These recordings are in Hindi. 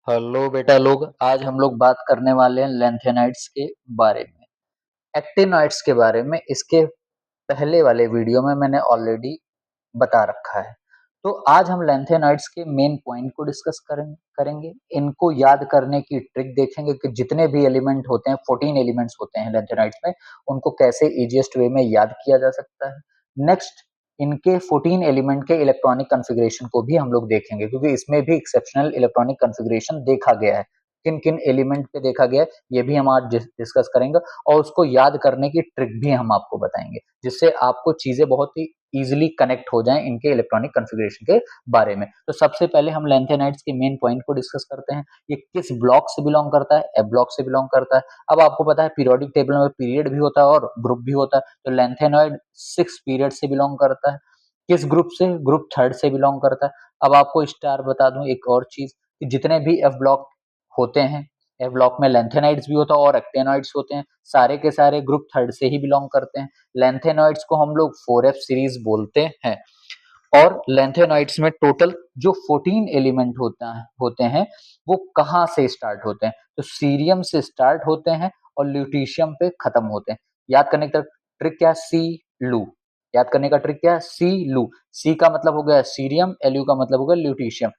हेलो बेटा लोग, आज हम लोग बात करने वाले हैं लैंथेनाइड्स के बारे में। एक्टिनोइड्स के बारे में इसके पहले वाले वीडियो में मैंने ऑलरेडी बता रखा है। तो आज हम लैंथेनाइड्स के मेन पॉइंट को डिस्कस करेंगे। इनको याद करने की ट्रिक देखेंगे कि जितने भी एलिमेंट होते हैं, 14 एलिमेंट्स होते हैं लैंथेनाइड्स में, उनको कैसे इजीएस्ट वे में याद किया जा सकता है। नेक्स्ट, इनके 14 एलिमेंट के इलेक्ट्रॉनिक कॉन्फ़िगरेशन को भी हम लोग देखेंगे, क्योंकि इसमें भी एक्सेप्शनल इलेक्ट्रॉनिक कॉन्फ़िगरेशन देखा गया है। किन-किन एलिमेंट पे देखा गया है, ये भी हम आज डिस्कस करेंगे और उसको याद करने की ट्रिक भी हम आपको बताएंगे, जिससे आपको चीज़ें बहुत ही ईज़िली कनेक्ट हो जाएँ इनके इलेक्ट्रॉनिक कॉन्फ़िगरेशन के बारे में। तो सबसे पहले हम लैंथेनाइड्स के मेन पॉइंट को डिस्कस करते हैं। ये किस ब्लॉक से बिलॉन्ग करता है? एफ ब्लॉक से बिलॉन्ग करता है। अब आपको पता है पीरियोडिक टेबल में पीरियड भी होता है और ग्रुप भी होता है, तो लैंथेनॉइड 6 पीरियड से बिलॉन्ग करता है। किस ग्रुप से? ग्रुप थर्ड से बिलॉन्ग करता है। अब आपको स्टार बता दूं एक और चीज कि जितने भी एफ ब्लॉक होते हैं, एफ ब्लॉक में लैंथेनाइड्स भी होता है और एक्टेनॉइड्स होते हैं, सारे के सारे ग्रुप थर्ड से ही बिलोंग करते हैं। लैंथेनॉइड्स को हम लोग 4F सीरीज बोलते हैं। और लैंथेनॉइड्स में टोटल जो 14 एलिमेंट होते हैं वो कहाँ से स्टार्ट होते हैं? तो सीरियम से स्टार्ट होते हैं और ल्यूटीशियम पे खत्म होते हैं। याद करने का ट्रिक क्या है? सी लू। याद करने का ट्रिक क्या है? सी लू। सी का मतलब हो गया सीरियम, एलयू का मतलब हो गया ल्यूटीशियम।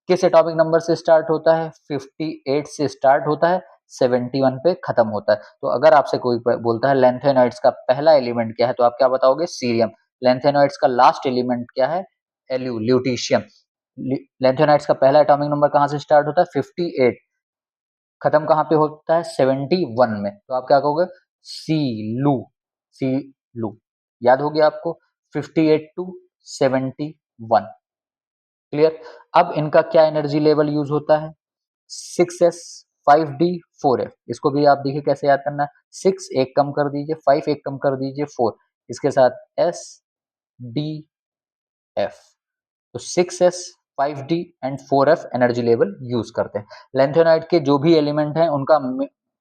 किस एटॉमिक नंबर से स्टार्ट होता है? 58 से स्टार्ट होता है, 71 पे खत्म होता है। तो अगर आपसे कोई बोलता है लैंथेनॉइड्स का पहला एलिमेंट क्या है, तो आप क्या बताओगे? सीरियम। लैंथेनॉइड्स का लास्ट एलिमेंट क्या है? एलयू, ल्यूटीशियम। लैंथेनॉइड्स का पहला एटॉमिक नंबर कहाँ से स्टार्ट होता है? 58। खत्म कहाँ पे होता है? 71 में। तो आप क्या कहोगे? सी लू। सी लू। याद हो गया आपको? 58 टू 71। क्लियर? अब इनका क्या एनर्जी लेवल यूज होता है? 6s, 5d, 4f। इसको भी आप देखिए कैसे याद करना है। 6 एक कम कर दीजिए, 5 एक कम कर दीजिए, 4 इसके साथ s d f। तो 6s, 5d and 4f energy level use करते हैं। लैंथेनाइड के जो भी एलिमेंट हैं उनका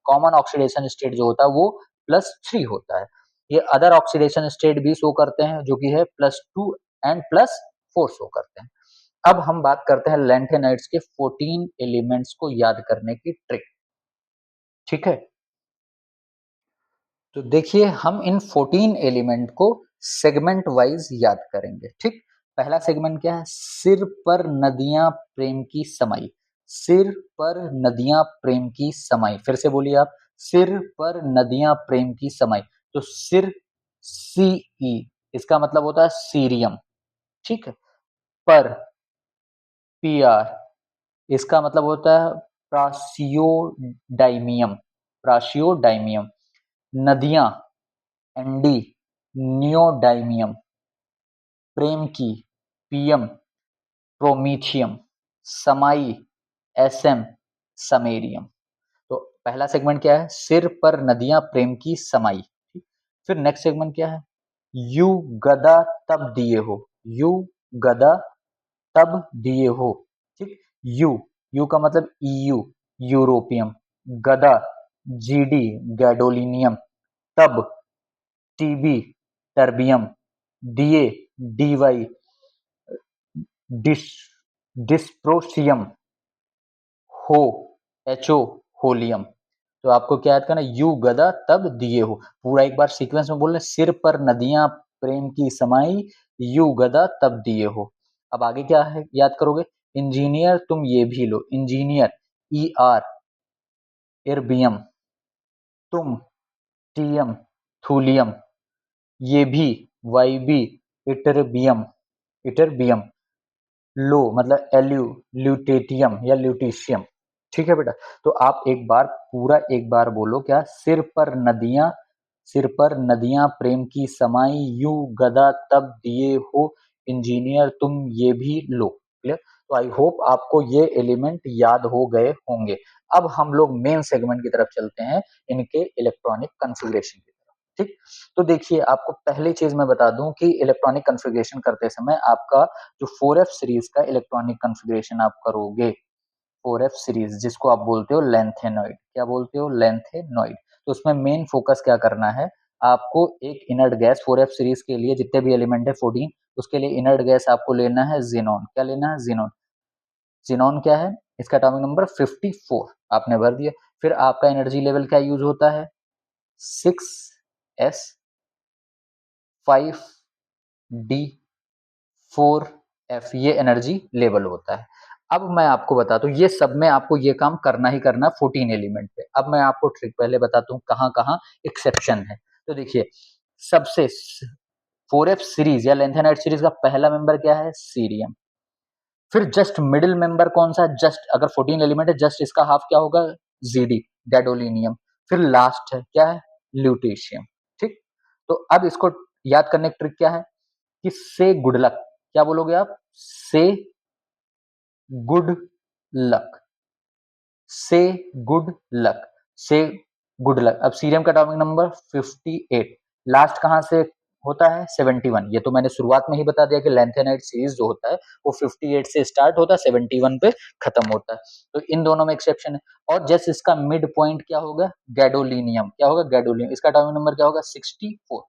कॉमन ऑक्सीडेशन स्टेट जो होता है वो +3 होता है। ये अदर ऑक्सीडेशन स्टेट भी शो करते हैं जो कि है +2 एंड +4 शो करते हैं। अब हम बात करते हैं लैंथेनाइड्स के 14 एलिमेंट्स को याद करने की ट्रिक। ठीक है, तो देखिए हम इन 14 एलिमेंट को सेगमेंट वाइज याद करेंगे। ठीक, पहला सेगमेंट क्या है? सिर पर नदियां प्रेम की समाई। सिर पर नदियां प्रेम की समाई। फिर से बोलिए आप, सिर पर नदियां प्रेम की समाई। तो सिर, सी ई, इसका मतलब होता है सीरियम। ठीक है, पर, पी आर, इसका मतलब होता है प्रासियोडाइमियम। प्रासियोडाइमियम। नदियां, एनडी, नियोडाइमियम। प्रेम की, पीएम, प्रोमीथियम। समाई, एसएम, समेरियम। तो पहला सेगमेंट क्या है? सिर पर नदियां प्रेम की समाई। फिर नेक्स्ट सेगमेंट क्या है? यू गदा तब दिए हो। यू गदा तब दिए हो। ठीक, यू, यू का मतलब ईयू, यूरोपियम। गदा, जीडी, गैडोलिनियम। तब, T B, terbium. D A, D Y, dys dysprosium. हो, एचओ, होलियम। तो आपको क्या याद करना? यू गदा तब दिए हो। पूरा एक बार सीक्वेंस में बोल रहे, सिर पर नदियां प्रेम की समाई, यू गदा तब दिए हो। अब आगे क्या है याद करोगे? इंजीनियर तुम ये भी लो। Engineer, E R, इर्बियम। तुम, टीएम, थूलियम। ये भी, वाई बी, इटरबियम। इटरबियम। लो मतलब एल्यू, ल्यूटेटियम या ल्यूटीशियम। ठीक है बेटा, तो आप एक बार पूरा एक बार बोलो क्या? सिर पर नदियां, सिर पर नदियां प्रेम की समाई, यू गदा तब दिए हो, इंजीनियर तुम ये भी लो। क्लियर? तो आई होप आपको ये एलिमेंट याद हो गए होंगे। अब हम लोग मेन सेगमेंट की तरफ चलते हैं, इनके इलेक्ट्रॉनिक कॉन्फ़िगरेशन की तरफ। ठीक, तो देखिए आपको पहली चीज मैं बता दूं कि इलेक्ट्रॉनिक कॉन्फ़िगरेशन करते समय आपका जो 4F सीरीज का इलेक्ट्रॉनिक कॉन्फ़िगरेशन आप करोगे, 4F सीरीज जिसको आप बोलते हो लैंथेनॉइड। क्या बोलते हो? लैंथेनॉइड। तो उसमें मेन फोकस क्या करना है? आपको एक इनर्ट गैस 4F सीरीज के लिए जितने भी एलिमेंट है 14, उसके लिए इनर्ट गैस आपको लेना है ज़ीनॉन। क्या लेना है? ज़ीनॉन। ज़ीनॉन क्या है? इसका एटॉमिक नंबर 54 आपने भर दिया। फिर आपका एनर्जी लेवल क्या यूज होता है, 6s 5d 4f, ये एनर्जी लेवल होता है। अब मैं आपको बताता हूँ, ये सब में आपको ये काम करना ही करना 14 एलिमेंट पे। अब मैं आपको ट्रिक पहले बताता हूँ कहाँ कहाँ एक्सेप्शन है। तो देखिए, सबसे 4f सीरीज या लेंथेनाइट सीरीज का पहला मेंबर क्या है, सीरियम। फिर जस्ट मिडिल मेंबर कौन सा, जस्ट अगर 14 एलिमेंट है जस्ट इसका हाफ क्या होगा, जीडी गैडोलिनियम। फिर लास्ट है क्या है, ल्यूटेशियम। ठीक, तो अब इसको याद करने की ट्रिक क्या है कि से गुड लक, क्या बोलोगे आप, से गुड लक, से गुड लक, से गुड लक। अब सीरियम का एटॉमिक नंबर 58, लास्ट कहां से होता है, 71। ये तो मैंने शुरुआत में ही बता दिया कि लेंथेनाइट सीरीज जो होता है वो 58 से स्टार्ट होता है, 71 पे खत्म होता है। तो इन दोनों में एक्सेप्शन है। और जैसे इसका मिड पॉइंट क्या होगा, गैडोलिनियम, क्या होगा, गैडोलिनियम, इसका एटॉमिक नंबर क्या होगा, 64।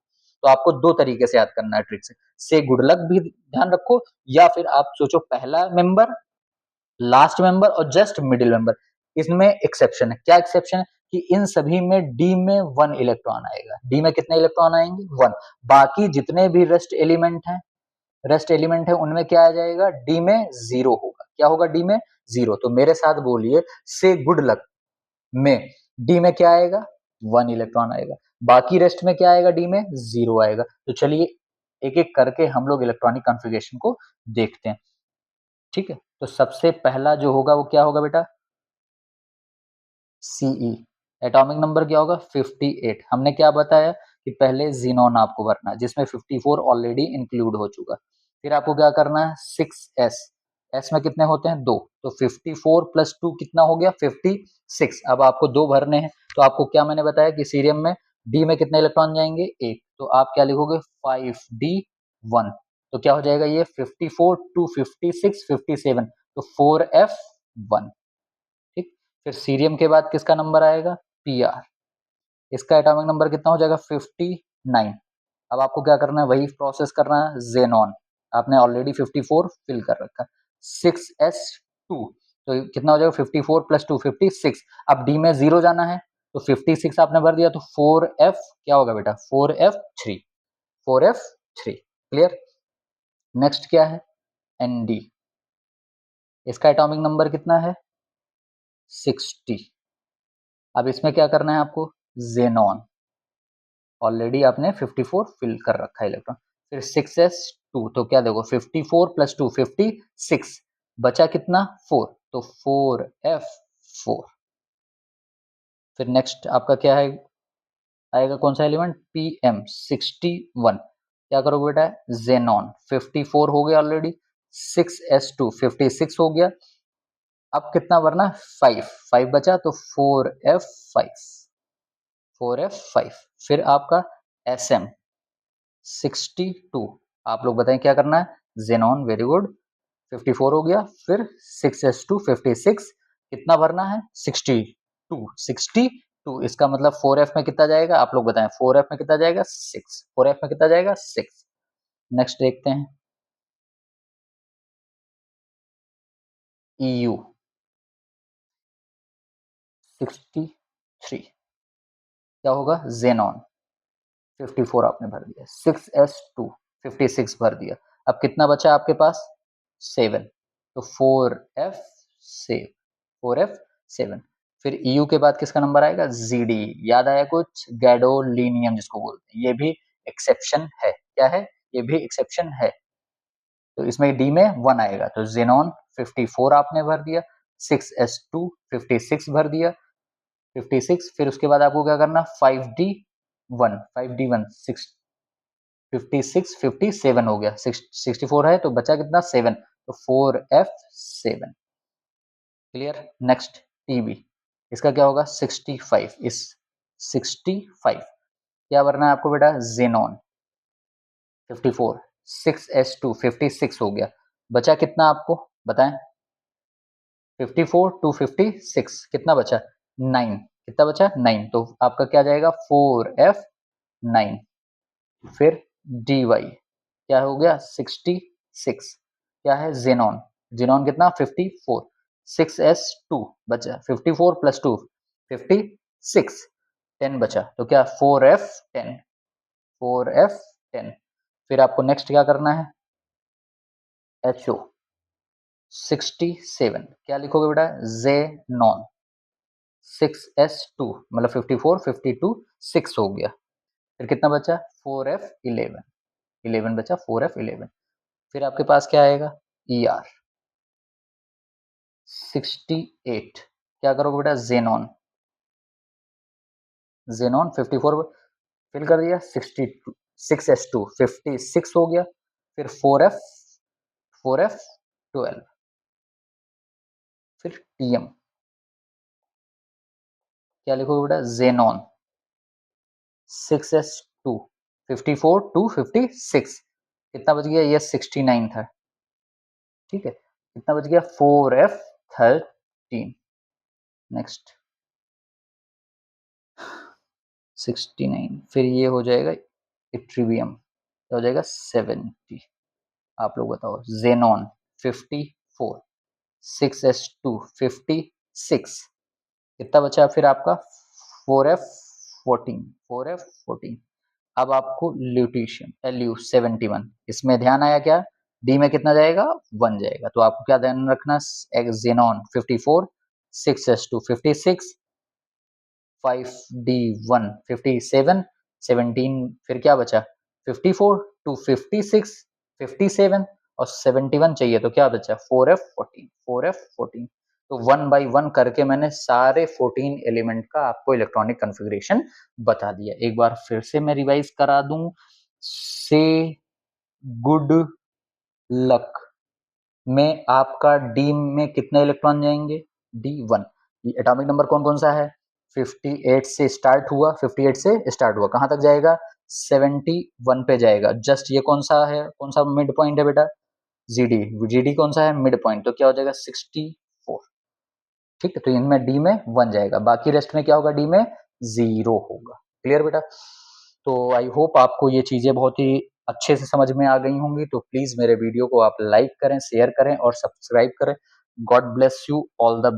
तो आपको दो तरीके से याद करना है ट्रिक से गुड लक भी ध्यान रखो, या फिर आप सोचो पहला मेंबर, लास्ट मेंबर और जस्ट मिडिल मेंबर। इसमें एक्सेप्शन है, क्या एक्सेप्शन है कि इन सभी में डी में 1 इलेक्ट्रॉन आएगा। डी में कितने इलेक्ट्रॉन आएंगे, 1। बाकी जितने भी रेस्ट एलिमेंट है उनमें क्या आ जाएगा, डी में 0 होगा। क्या होगा, डी में 0। तो मेरे साथ बोलिए, से गुड लक में डी में क्या आएगा, 1 इलेक्ट्रॉन आएगा। बाकी रेस्ट में क्या आएगा, डी में 0 आएगा। तो चलिए एक एक करके हम लोग इलेक्ट्रॉनिक कॉन्फ़िगरेशन को देखते हैं। ठीक है, तो सबसे पहला जो होगा वो क्या होगा बेटा, सीई। एटॉमिक नंबर क्या होगा, 58। हमने क्या बताया कि पहले जीनोन आपको भरना है जिसमें 54 ऑलरेडी इंक्लूड हो चुका। फिर आपको क्या करना है, 6s, एस में कितने होते हैं, 2। तो 54 प्लस 2 कितना हो गया, 56। अब आपको दो भरने हैं। तो आपको क्या मैंने बताया कि सीरियम में डी में कितने इलेक्ट्रॉन जाएंगे, 1। तो आप क्या लिखोगे, 5d1। तो क्या हो जाएगा ये, 54 2 56 57, तो 4f1। ठीक, फिर सीरियम के बाद किसका नंबर आएगा, पीआर। इसका एटॉमिक नंबर कितना हो जाएगा, 59। अब आपको क्या करना है, वही प्रोसेस करना है, जेनॉन। आपने ऑलरेडी 54 फिल कर रखा है। 6s2, तो कितना हो जाएगा, 54 प्लस 2 56। अब डी में 0 जाना है, तो 56 आपने भर दिया, तो 4f क्या होगा बेटा, 4f3, 4f3। क्लियर। नेक्स्ट क्या है, एनडी। इसका एटॉमिक नंबर कितना है, 60। अब इसमें क्या करना है आपको, जेनॉन। ऑलरेडी आपने 54 फिल कर रखा है इलेक्ट्रॉन। फिर 6s2, तो क्या देखो, 54 प्लस 2 56, बचा कितना, 4, तो 4f4। फिर नेक्स्ट आपका क्या है, आएगा कौन सा एलिमेंट, pm 61। क्या करोगे बेटा, जेनॉन। 54 हो गया ऑलरेडी, 6s2 56 हो गया। अब कितना भरना, 5, 5 बचा, तो 4f5, 4f5। फिर आपका sm 62। आप लोग बताएं क्या करना है, जेनॉन, वेरी गुड। 54 हो गया, फिर 6s2 56, कितना भरना है, 62, 62। इसका मतलब 4f में कितना जाएगा, आप लोग बताएं, 4f में कितना जाएगा, 6। 4f में कितना जाएगा, 6। नेक्स्ट देखते हैं, EU 63, क्या होगा, जेनॉन। 54 आपने भर दिया, 6s2 56 भर दिया। अब कितना बचा आपके पास, 7, तो 4f7, 4f7। फिर EU के बाद किसका नंबर आएगा, जीडी। याद आया कुछ, गैडोलिनियम जिसको बोलते हैं, ये भी एक्सेप्शन है। क्या है, ये भी एक्सेप्शन है। तो इसमें डी में 1 आएगा, तो जेनॉन 54 आपने भर दिया, 6s2 56 भर दिया, 56। फिर उसके बाद आपको क्या करना, 5d1, 5d1 56 57 हो गया, 64 है तो बचा कितना, 7, तो 4f7। क्लियर। नेक्स्ट टीबी, इसका क्या होगा, 65। इस 65 क्या भरना है आपको बेटा, जेनॉन। 54 6s2 56 हो गया, बचा कितना आपको बताएं, 54 टू 56 कितना बचा, 9। कितना बचा, 9। तो आपका क्या जाएगा, 4f9। फिर dy क्या हो गया, 66। क्या है, जेनॉन। जेनॉन कितना, 54। 6s2 बचा, 54 प्लस 2 56, 10 बचा, तो क्या 4f10, 4f10। फिर आपको नेक्स्ट क्या करना है, HO 67, क्या लिखोगे बेटा, Xenon 6s2 मतलब 54 52 6 हो गया। फिर कितना बचा, 4f11, 11 बचा, 4f11। फिर आपके पास क्या आएगा, ER 68, क्या करोगे बेटा, Xenon, Xenon 54 फिल कर दिया, 62 6s2 56 हो गया। फिर 4f12, फिर TM, क्या लिखोगे बेटा, Xenon 6s2 54 टू 56, कितना बच गया, ये 69 था, ठीक है, कितना बच गया, 4f13। नेक्स्ट 69, फिर ये हो जाएगा इट्रीबियम, क्या हो जाएगा 70। आप लोग बताओ, Xenon 54 6s2 56, कितना बचा फिर आपका, 4f14, 4f14। अब आपको ल्यूटिशियम Lu71, इसमें ध्यान आया क्या, डी में कितना जाएगा, 1 जाएगा, तो आपको क्या ध्यान रखना, Xenon 54 6s2 56 5d1 57 17, फिर क्या बचा, 54 टू 56 57 और 71 चाहिए, तो क्या बचा, 4f14, 4f14। तो 1 बाई 1 करके मैंने सारे 14 एलिमेंट का आपको इलेक्ट्रॉनिक कॉन्फ़िगरेशन बता दिया। एक बार फिर से मैं रिवाइज करा दूं, से गुड लक में आपका डी में कितने इलेक्ट्रॉन जाएंगे, D1। एटॉमिक नंबर कौन कौन सा है, 58 से स्टार्ट हुआ, 58 से स्टार्ट हुआ, कहां तक जाएगा, 71 पे जाएगा। जस्ट ये कौन सा है, कौन सा मिड पॉइंट है बेटा, GD कौन सा है, मिड पॉइंट, तो क्या हो जाएगा 64, ठीक है, तो इनमें डी में 1 जाएगा, बाकी रेस्ट में क्या होगा, डी में 0 होगा। क्लियर बेटा, तो आई होप आपको ये चीजें बहुत ही अच्छे से समझ में आ गई होंगी। तो प्लीज मेरे वीडियो को आप लाइक करें, शेयर करें और सब्सक्राइब करें। God bless you, all the